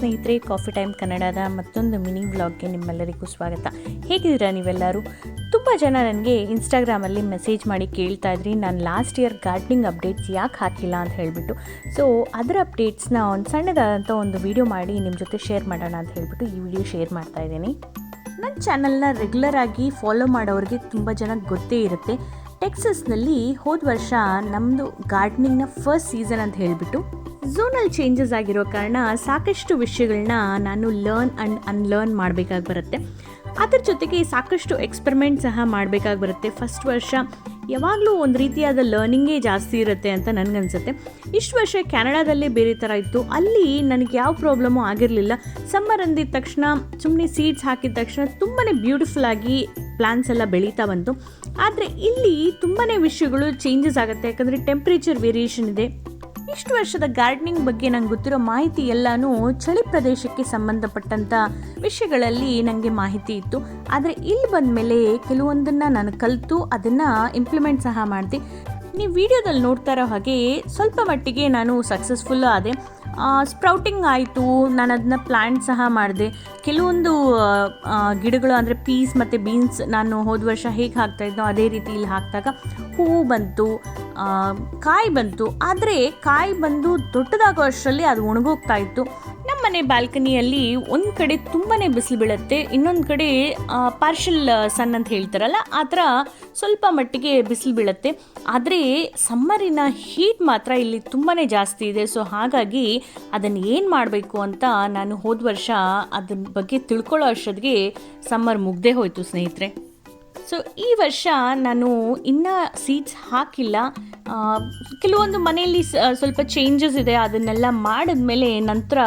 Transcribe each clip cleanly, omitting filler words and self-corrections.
ಸ್ನೇಹಿತರೆ, coffee time ಕನ್ನಡದ ಮತ್ತೊಂದು ಮಿನಿ ವ್ಲಾಗ್ಗೆ ನಿಮ್ಮೆಲ್ಲರಿಗೂ ಸ್ವಾಗತ. ಹೇಗಿದ್ದೀರಾ ನೀವೆಲ್ಲರೂ? ತುಂಬ ಜನ ನನಗೆ ಇನ್ಸ್ಟಾಗ್ರಾಮಲ್ಲಿ ಮೆಸೇಜ್ ಮಾಡಿ ಕೇಳ್ತಾ ಇದ್ರಿ, ನಾನು ಲಾಸ್ಟ್ ಇಯರ್ ಗಾರ್ಡನಿಂಗ್ ಅಪ್ಡೇಟ್ಸ್ ಯಾಕೆ ಹಾಕಿಲ್ಲ ಅಂತ ಹೇಳಿಬಿಟ್ಟು. ಸೊ ಅದರ ಅಪ್ಡೇಟ್ಸ್ನ ಒಂದು ಸಣ್ಣದಾದಂಥ ಒಂದು ವಿಡಿಯೋ ಮಾಡಿ ನಿಮ್ಮ ಜೊತೆ ಶೇರ್ ಮಾಡೋಣ ಅಂತ ಹೇಳಿಬಿಟ್ಟು ಈ ವಿಡಿಯೋ ಶೇರ್ ಮಾಡ್ತಾ ಇದ್ದೀನಿ. ನನ್ನ ಚಾನಲ್ನ ರೆಗ್ಯುಲರ್ ಆಗಿ ಫಾಲೋ ಮಾಡೋರಿಗೆ ತುಂಬ ಜನಕ್ಕೆ ಗೊತ್ತೇ ಇರುತ್ತೆ. ಟೆಕ್ಸಸ್ನಲ್ಲಿ ಹೋದ ವರ್ಷ ನಮ್ಮದು ಗಾರ್ಡನಿಂಗ್ನ ಫಸ್ಟ್ ಸೀಸನ್ ಅಂತ ಹೇಳಿಬಿಟ್ಟು ಝೋನಲ್ ಚೇಂಜಸ್ ಆಗಿರೋ ಕಾರಣ ಸಾಕಷ್ಟು ವಿಷಯಗಳನ್ನ ನಾನು ಲರ್ನ್ ಆ್ಯಂಡ್ ಅನ್ಲರ್ನ್ ಮಾಡಬೇಕಾಗಿ ಬರುತ್ತೆ. ಅದರ ಜೊತೆಗೆ ಸಾಕಷ್ಟು ಎಕ್ಸ್ಪೆರಿಮೆಂಟ್ ಸಹ ಮಾಡಬೇಕಾಗಿ ಬರುತ್ತೆ. ಫಸ್ಟ್ ವರ್ಷ ಯಾವಾಗಲೂ ಒಂದು ರೀತಿಯಾದ ಲರ್ನಿಂಗೇ ಜಾಸ್ತಿ ಇರುತ್ತೆ ಅಂತ ನನಗನ್ಸುತ್ತೆ. ಇಷ್ಟು ವರ್ಷ ಕ್ಯಾನಡಾದಲ್ಲೇ ಬೇರೆ ಥರ ಇತ್ತು. ಅಲ್ಲಿ ನನಗೆ ಯಾವ ಪ್ರಾಬ್ಲಮ್ಮು ಆಗಿರಲಿಲ್ಲ. ಸಮ್ಮರ್ ಅಂದಿದ ತಕ್ಷಣ ಸುಮ್ಮನೆ ಸೀಡ್ಸ್ ಹಾಕಿದ ತಕ್ಷಣ ತುಂಬಾ ಬ್ಯೂಟಿಫುಲ್ಲಾಗಿ ಪ್ಲಾಂಟ್ಸ್ ಎಲ್ಲ ಬೆಳೀತಾ ಬಂತು. ಆದರೆ ಇಲ್ಲಿ ತುಂಬಾ ವಿಷಯಗಳು ಚೇಂಜಸ್ ಆಗುತ್ತೆ, ಯಾಕಂದರೆ ಟೆಂಪ್ರೇಚರ್ ವೇರಿಯೇಷನ್ ಇದೆ. ಇಷ್ಟು ವರ್ಷದ ಗಾರ್ಡನಿಂಗ್ ಬಗ್ಗೆ ನಂಗೆ ಗೊತ್ತಿರೋ ಮಾಹಿತಿ ಎಲ್ಲನೂ ಚಳಿ ಪ್ರದೇಶಕ್ಕೆ ಸಂಬಂಧಪಟ್ಟಂಥ ವಿಷಯಗಳಲ್ಲಿ ನನಗೆ ಮಾಹಿತಿ ಇತ್ತು. ಆದರೆ ಇಲ್ಲಿ ಬಂದ ಮೇಲೆ ಕೆಲವೊಂದನ್ನು ನಾನು ಕಲಿತು ಅದನ್ನು ಇಂಪ್ಲಿಮೆಂಟ್ ಸಹ ಮಾಡಿದೆ. ನೀವು ವಿಡಿಯೋದಲ್ಲಿ ನೋಡ್ತಾ ಇರೋ ಹಾಗೆ ಸ್ವಲ್ಪ ಮಟ್ಟಿಗೆ ನಾನು ಸಕ್ಸಸ್ಫುಲ್ಲು ಆದೆ. ಸ್ಪ್ರೌಟಿಂಗ್ ಆಯಿತು, ನಾನು ಅದನ್ನ ಪ್ಲ್ಯಾಂಟ್ ಸಹ ಮಾಡಿದೆ. ಕೆಲವೊಂದು ಗಿಡಗಳು ಅಂದರೆ ಪೀಸ್ ಮತ್ತು ಬೀನ್ಸ್ ನಾನು ಹೋದ ವರ್ಷ ಹೇಗೆ ಹಾಕ್ತಾಯಿದ್ನೋ ಅದೇ ರೀತಿ ಇಲ್ಲಿ ಹಾಕಿದಾಗ ಹೂವು ಬಂತು, ಕಾಯಿ ಬಂತು. ಆದರೆ ಕಾಯಿ ಬಂದು ದೊಡ್ಡದಾಗೋ ಅಷ್ಟರಲ್ಲಿ ಅದು ಒಣಗೋಗ್ತಾ ಇತ್ತು. ನಮ್ಮ ಮನೆ ಬ್ಯಾಲ್ಕನಿಯಲ್ಲಿ ಒಂದು ಕಡೆ ತುಂಬಾ ಬಿಸಿಲು ಬೀಳುತ್ತೆ, ಇನ್ನೊಂದು ಕಡೆ ಪಾರ್ಷಲ್ ಸನ್ ಅಂತ ಹೇಳ್ತಾರಲ್ಲ ಆ ಥರ ಸ್ವಲ್ಪ ಮಟ್ಟಿಗೆ ಬಿಸಿಲು ಬೀಳುತ್ತೆ. ಆದರೆ ಸಮ್ಮರಿನ ಹೀಟ್ ಮಾತ್ರ ಇಲ್ಲಿ ತುಂಬಾ ಜಾಸ್ತಿ ಇದೆ. ಸೊ ಹಾಗಾಗಿ ಅದನ್ನು ಏನು ಮಾಡಬೇಕು ಅಂತ ನಾನು ಹೋದ ವರ್ಷ ಅದ್ರ ಬಗ್ಗೆ ತಿಳ್ಕೊಳ್ಳೋ ಅಷ್ಟೊತ್ತಿಗೆ ಸಮ್ಮರ್ ಮುಗ್ದೇ ಹೋಯಿತು ಸ್ನೇಹಿತರೆ. ಸೊ ಈ ವರ್ಷ ನಾನು ಇನ್ನೂ ಸೀಡ್ಸ್ ಹಾಕಿಲ್ಲ. ಕೆಲವೊಂದು ಮನೆಯಲ್ಲಿ ಸ್ವಲ್ಪ ಚೇಂಜಸ್ ಇದೆ, ಅದನ್ನೆಲ್ಲ ಮಾಡಿದ್ಮೇಲೆ ನಂತರ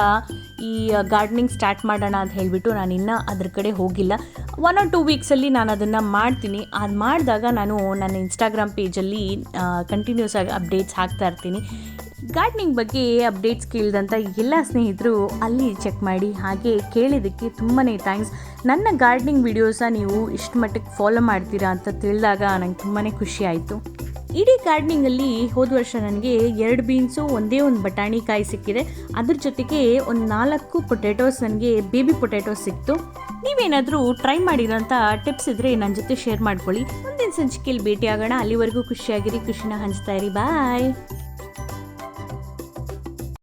ಈ ಗಾರ್ಡನಿಂಗ್ ಸ್ಟಾರ್ಟ್ ಮಾಡೋಣ ಅಂತ ಹೇಳಿಬಿಟ್ಟು ನಾನು ಇನ್ನೂ ಅದ್ರ ಕಡೆ ಹೋಗಿಲ್ಲ. 1 or 2 ವೀಕ್ಸಲ್ಲಿ ನಾನು ಅದನ್ನು ಮಾಡ್ತೀನಿ. ಅದು ಮಾಡಿದಾಗ ನಾನು ನನ್ನ ಇನ್ಸ್ಟಾಗ್ರಾಮ್ ಪೇಜಲ್ಲಿ ಕಂಟಿನ್ಯೂಸ್ ಆಗಿ ಅಪ್ಡೇಟ್ಸ್ ಹಾಕ್ತಾ ಇರ್ತೀನಿ. ಗಾರ್ಡನಿಂಗ್ ಬಗ್ಗೆ ಅಪ್ಡೇಟ್ಸ್ ಕೇಳಿದಂಥ ಎಲ್ಲ ಸ್ನೇಹಿತರು ಅಲ್ಲಿ ಚೆಕ್ ಮಾಡಿ. ಹಾಗೆ ಕೇಳಿದ್ದಕ್ಕೆ ತುಂಬಾ ಥ್ಯಾಂಕ್ಸ್. ನನ್ನ ಗಾರ್ಡನಿಂಗ್ ವಿಡಿಯೋಸ ನೀವು ಇಷ್ಟು ಮಟ್ಟಿಗೆ ಫಾಲೋ ಮಾಡ್ತೀರಾ ಅಂತ ತಿಳಿದಾಗ ನಂಗೆ ತುಂಬಾ ಖುಷಿ ಆಯಿತು. ಇಡೀ ಗಾರ್ಡನಿಂಗಲ್ಲಿ ಹೋದ ವರ್ಷ ನನಗೆ 2 ಬೀನ್ಸು, ಒಂದೇ ಒಂದು ಬಟಾಣಿ ಕಾಯಿ ಸಿಕ್ಕಿದೆ. ಅದ್ರ ಜೊತೆಗೆ ಒಂದು 4 ಪೊಟ್ಯಾಟೋಸ್, ನನಗೆ ಬೇಬಿ ಪೊಟ್ಯಾಟೋಸ್ ಸಿಕ್ತು. ನೀವೇನಾದರೂ ಟ್ರೈ ಮಾಡಿರೋಂಥ ಟಿಪ್ಸ್ ಇದ್ದರೆ ನನ್ನ ಜೊತೆ ಶೇರ್ ಮಾಡ್ಕೊಳ್ಳಿ. ಮುಂದಿನ ಸಂಚಿಕೆಯಲ್ಲಿ ಭೇಟಿ ಆಗೋಣ. ಅಲ್ಲಿವರೆಗೂ ಖುಷಿಯಾಗಿರಿ, ಖುಷಿನ ಹಂಚ್ತಾ ಇರಿ. ಬಾಯ್.